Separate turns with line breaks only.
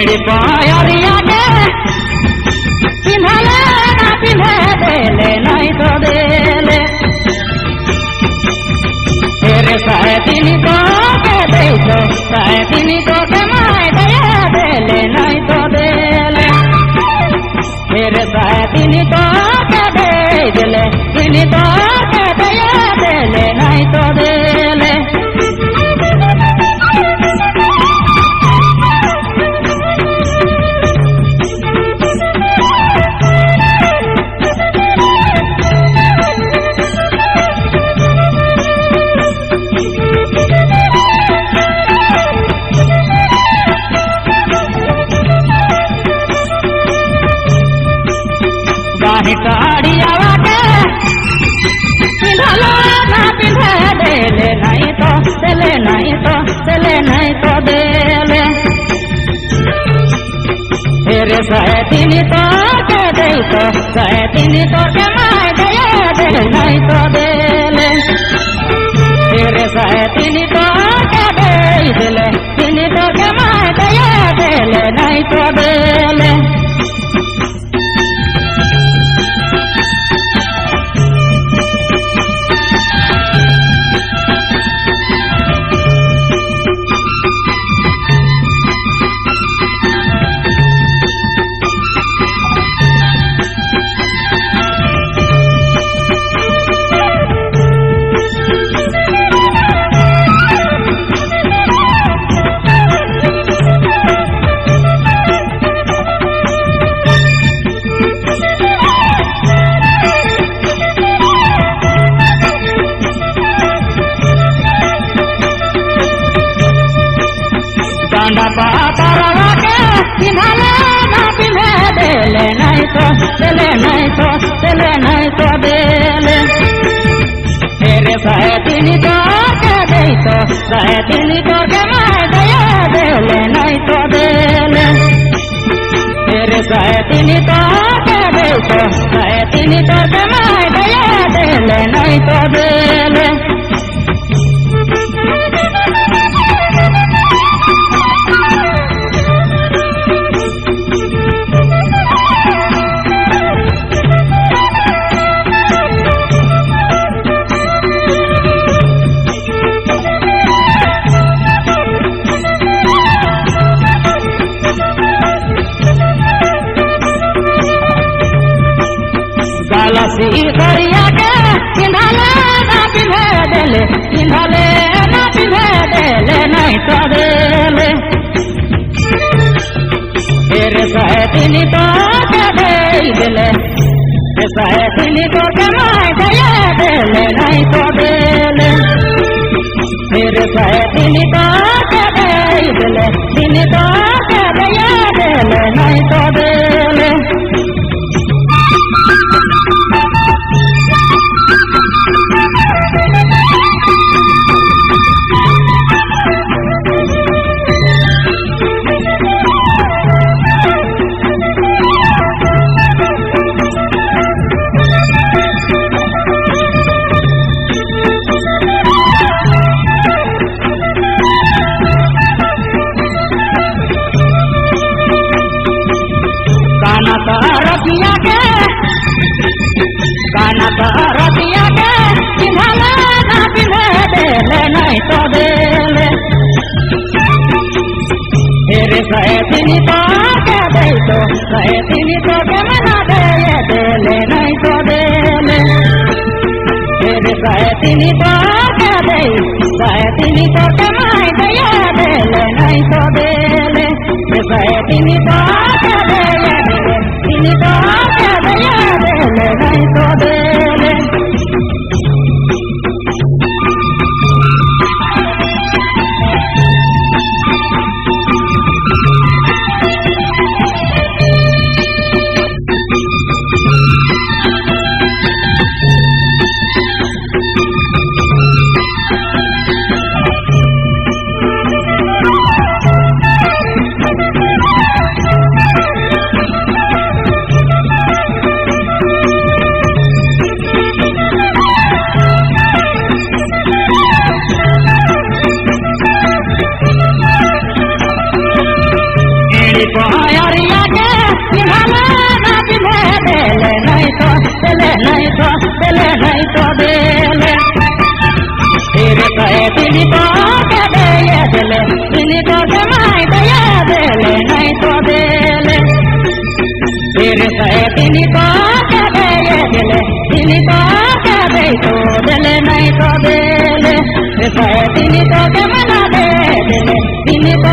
मेरी पायरिया के पिंधले ना पिंधे देले नहीं तो देले तेरे सायतिनी को के दे तो सायतिनी को के माय दया देले नहीं तो देले तेरे सायतिनी को के दे देले तिनी को के दया देले नहीं तो देले काड़िया के पिंधले ना पिंधे देले नहीं तो देले नहीं तो देले नहीं तो देले तेरे सायतिनी तो के दे तो सायतिनी तो के माय दया देले नहीं तो देले तेरे सायतिनी तो के दे देले तिनी तो के माय दया देले नहीं तो देले पापरवा के पिंधले ना पिंधे देले नहीं तो देले नहीं तो देले नहीं तो देले तेरे सायतिनी को के दे तो सायतिनी को के माय दया देले नहीं तो देले तेरे सायतिनी को के दे तो सायतिनी को के माय दया देले नहीं तो देले सी करिया के पिंधले ना पिंधे देले पिंधले ना पिंधे देले नहीं तो देले तेरे सायतिनी तो के दे देले सायतिनी को के माय दया देले नहीं तो देले तेरे सायतिनी को के दे देले तिनी को के दया देले नहीं तो देले काना तो रतिया के पिंधले ना पिंधे देले नहीं तो देले तेरे सायतिनी तो के दे तो सायतिनी तो के मना दे देले नहीं तो देले तेरे सायतिनी तो के दे सायतिनी तो के माय दया देले नहीं तो देले सायतिनी तो के दे तिनी तो के दया देले नहीं तो देले तेरी कोहरिया के निभाले ना बिने देले नहीं तो देले नहीं तो देले नहीं तो देले तेरे कहे दिल को के दे देले दिल को के माय दे देले नहीं तो देले तेरे कहे दिल को के दे देले दिल को के दे तो देले नहीं तो देले तेरे कहे दिल को के मना दे देले दिल को